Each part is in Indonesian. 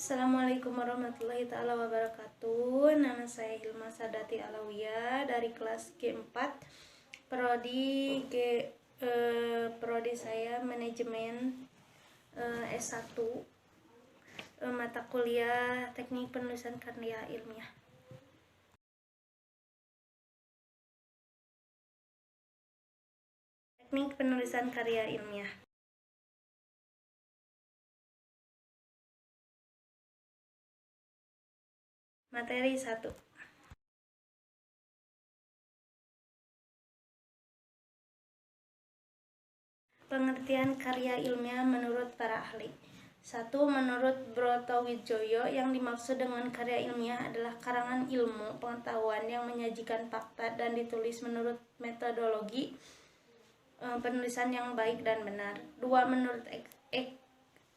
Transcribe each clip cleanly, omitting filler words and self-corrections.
Assalamualaikum warahmatullahi taala wabarakatuh. Nama saya Hilma Sadati Alawiyah dari kelas G4. Prodi saya manajemen S1. Mata kuliah Teknik Penulisan Karya Ilmiah. Teknik Penulisan Karya Ilmiah. Materi 1. Pengertian karya ilmiah menurut para ahli. 1. Menurut Brotowijoyo, yang dimaksud dengan karya ilmiah adalah karangan ilmu pengetahuan yang menyajikan fakta dan ditulis menurut metodologi penulisan yang baik dan benar. 2. Menurut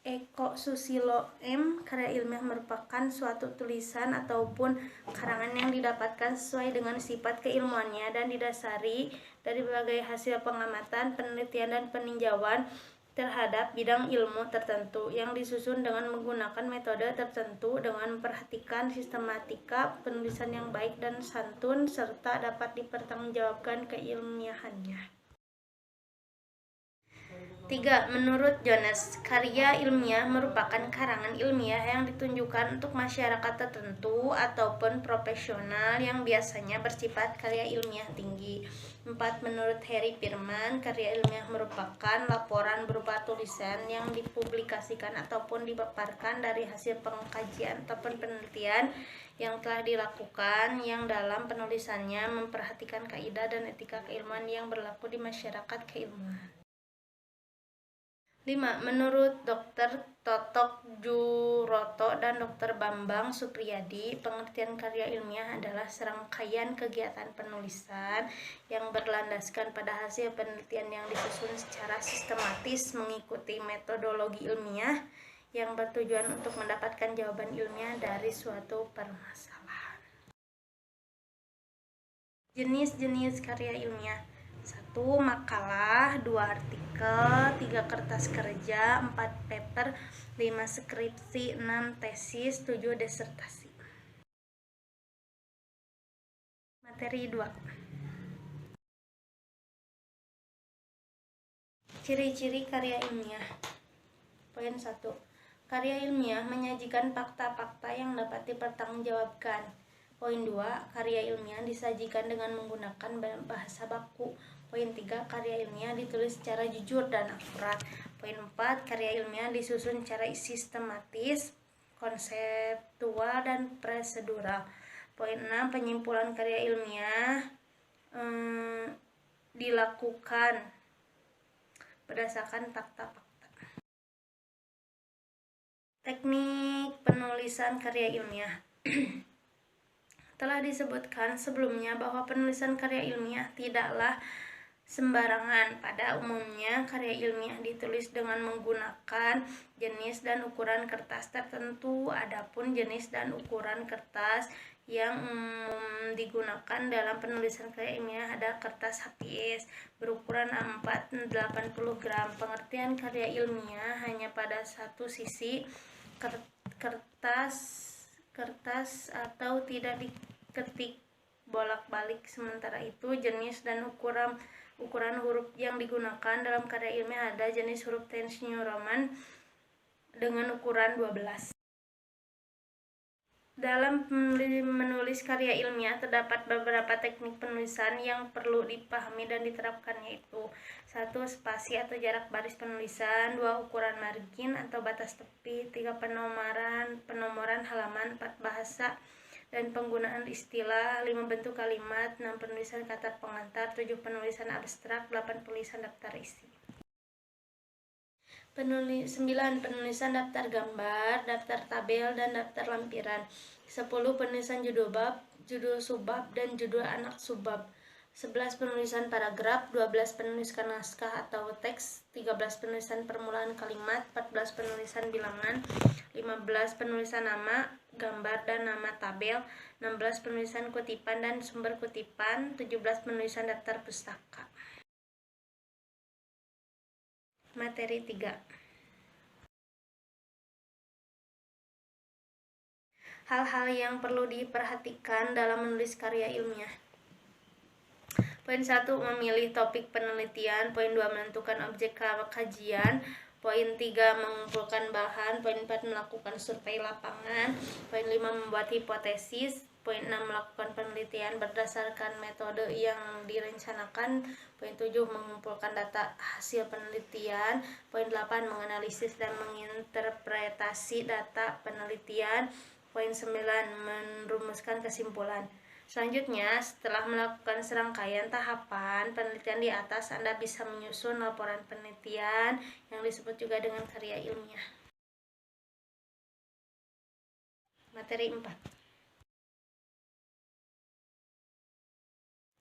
Eko Susilo M, karya ilmiah merupakan suatu tulisan ataupun karangan yang didapatkan sesuai dengan sifat keilmuannya dan didasari dari berbagai hasil pengamatan, penelitian, dan peninjauan terhadap bidang ilmu tertentu yang disusun dengan menggunakan metode tertentu dengan memperhatikan sistematika penulisan yang baik dan santun serta dapat dipertanggungjawabkan keilmiahannya. 3. Menurut Jones, karya ilmiah merupakan karangan ilmiah yang ditunjukkan untuk masyarakat tertentu ataupun profesional yang biasanya bersifat karya ilmiah tinggi. 4. Menurut Harry Firman, karya ilmiah merupakan laporan berupa tulisan yang dipublikasikan ataupun dipaparkan dari hasil pengkajian ataupun penelitian yang telah dilakukan yang dalam penulisannya memperhatikan kaidah dan etika keilmuan yang berlaku di masyarakat keilmuan. 5. Menurut Dr. Totok Juroto dan Dr. Bambang Supriyadi, pengertian karya ilmiah adalah serangkaian kegiatan penulisan yang berlandaskan pada hasil penelitian yang disusun secara sistematis mengikuti metodologi ilmiah yang bertujuan untuk mendapatkan jawaban ilmiah dari suatu permasalahan. Jenis-jenis karya ilmiah. 1. Makalah, 2. artikel, 3. kertas kerja, 4. paper, 5. skripsi, 6. tesis, 7. disertasi. Materi 2. Ciri-ciri karya ilmiah. Poin 1. Karya ilmiah menyajikan fakta-fakta yang dapat dipertanggungjawabkan. Poin 2. Karya ilmiah disajikan dengan menggunakan bahasa baku. Poin 3. Karya ilmiah ditulis secara jujur dan akurat. Poin 4. Karya ilmiah disusun secara sistematis, konseptual, dan prosedural. Poin 6. Penyimpulan karya ilmiah dilakukan berdasarkan fakta-fakta. Teknik penulisan karya ilmiah. Telah disebutkan sebelumnya bahwa penulisan karya ilmiah tidaklah sembarangan. Pada umumnya, karya ilmiah ditulis dengan menggunakan jenis dan ukuran kertas tertentu. Adapun jenis dan ukuran kertas yang digunakan dalam penulisan karya ilmiah ada kertas HPS berukuran A4 80 gram. Pengertian karya ilmiah hanya pada satu sisi kertas atau tidak diketik bolak-balik. Sementara itu, jenis dan ukuran huruf yang digunakan dalam karya ilmiah ada jenis huruf Times New Roman dengan ukuran 12. Dalam menulis karya ilmiah terdapat beberapa teknik penulisan yang perlu dipahami dan diterapkan, yaitu 1. Spasi atau jarak baris penulisan, 2. Ukuran margin atau batas tepi, 3. Penomoran halaman, 4. Bahasa dan penggunaan istilah, 5. Bentuk kalimat, 6. Penulisan kata pengantar, 7. Penulisan abstrak, 8. Penulisan daftar isi. 9. Penulisan daftar gambar, daftar tabel, dan daftar lampiran. 10. Penulisan judul bab, judul subbab, dan judul anak subbab. 11. Penulisan paragraf, 12. Penulisan naskah atau teks, 13. Penulisan permulaan kalimat, 14. Penulisan bilangan, 15. Penulisan nama, gambar, dan nama tabel, 16. Penulisan kutipan dan sumber kutipan, 17. Penulisan daftar pustaka. Materi 3. Hal-hal yang perlu diperhatikan dalam menulis karya ilmiah. Poin 1, memilih topik penelitian. Poin 2, menentukan objek kajian. Poin 3, mengumpulkan bahan. Poin 4, melakukan survei lapangan. Poin 5, membuat hipotesis. Poin 6, melakukan penelitian berdasarkan metode yang direncanakan. Poin 7, mengumpulkan data hasil penelitian. Poin 8, menganalisis dan menginterpretasi data penelitian. Poin 9, merumuskan kesimpulan. Selanjutnya, setelah melakukan serangkaian tahapan penelitian di atas, Anda bisa menyusun laporan penelitian yang disebut juga dengan karya ilmiah. Materi 4.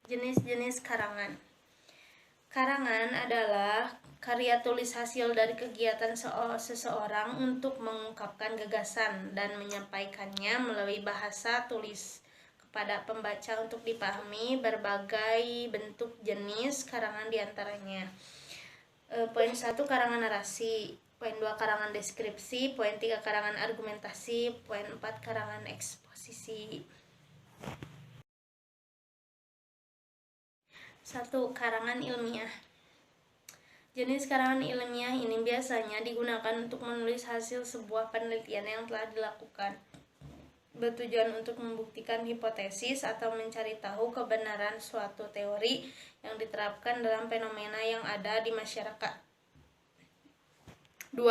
Jenis-jenis karangan. Karangan adalah karya tulis hasil dari kegiatan seseorang untuk mengungkapkan gagasan dan menyampaikannya melalui bahasa tulis kepada pembaca untuk dipahami. Berbagai bentuk jenis karangan diantaranya. Poin 1, karangan narasi. Poin 2, karangan deskripsi. Poin 3, karangan argumentasi. Poin 4, karangan eksposisi. 1. Karangan ilmiah. Jenis karangan ilmiah ini biasanya digunakan untuk menulis hasil sebuah penelitian yang telah dilakukan, bertujuan untuk membuktikan hipotesis atau mencari tahu kebenaran suatu teori yang diterapkan dalam fenomena yang ada di masyarakat. 2.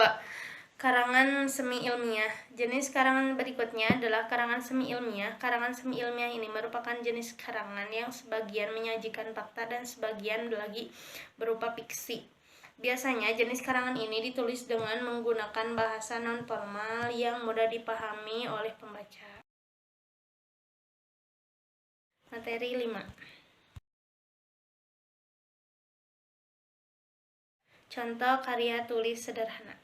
Karangan semi ilmiah. Jenis karangan berikutnya adalah karangan semi ilmiah. Karangan semi ilmiah ini merupakan jenis karangan yang sebagian menyajikan fakta dan sebagian lagi berupa fiksi. Biasanya jenis karangan ini ditulis dengan menggunakan bahasa non-formal yang mudah dipahami oleh pembaca. Materi 5. Contoh karya tulis sederhana.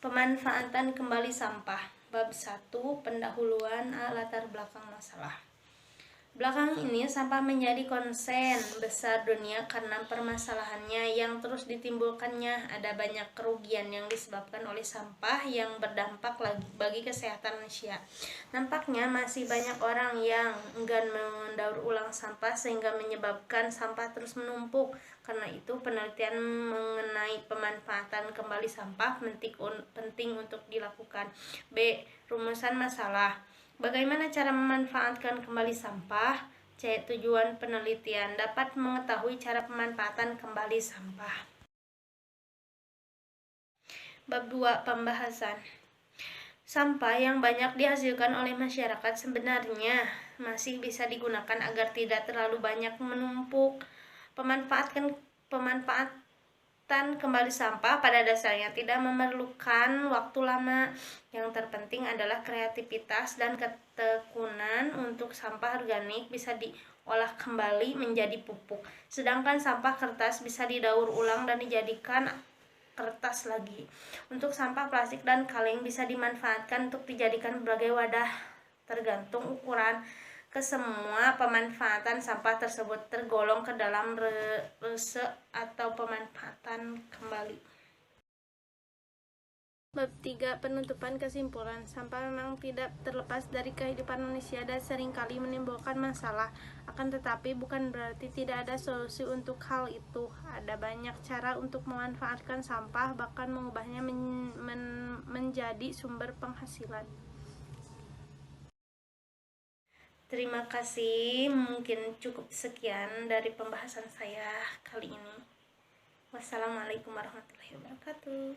Pemanfaatan kembali sampah. Bab 1, pendahuluan latar belakang masalah. Belakangan ini sampah menjadi konsen besar dunia karena permasalahannya yang terus ditimbulkannya. Ada banyak kerugian yang disebabkan oleh sampah yang berdampak bagi kesehatan manusia. Nampaknya masih banyak orang yang enggan mendaur ulang sampah sehingga menyebabkan sampah terus menumpuk. Karena itu penelitian mengenai pemanfaatan kembali sampah penting untuk dilakukan. B. Rumusan masalah. Bagaimana cara memanfaatkan kembali sampah? C. Tujuan penelitian. Dapat mengetahui cara pemanfaatan kembali sampah. Bab 2, pembahasan. Sampah yang banyak dihasilkan oleh masyarakat sebenarnya masih bisa digunakan agar tidak terlalu banyak menumpuk. Pemanfaatan kembali sampah pada dasarnya tidak memerlukan waktu lama. Yang terpenting adalah kreativitas dan ketekunan. Untuk sampah organik bisa diolah kembali menjadi pupuk, sedangkan sampah kertas bisa didaur ulang dan dijadikan kertas lagi. Untuk sampah plastik dan kaleng bisa dimanfaatkan untuk dijadikan berbagai wadah tergantung ukuran. Kesemua pemanfaatan sampah tersebut tergolong ke dalam reuse atau pemanfaatan kembali. Bab 3, penutupan kesimpulan. Sampah memang tidak terlepas dari kehidupan manusia dan seringkali menimbulkan masalah. Akan tetapi bukan berarti tidak ada solusi untuk hal itu. Ada banyak cara untuk memanfaatkan sampah, bahkan mengubahnya menjadi sumber penghasilan. Terima kasih, mungkin cukup sekian dari pembahasan saya kali ini. Wassalamualaikum warahmatullahi wabarakatuh.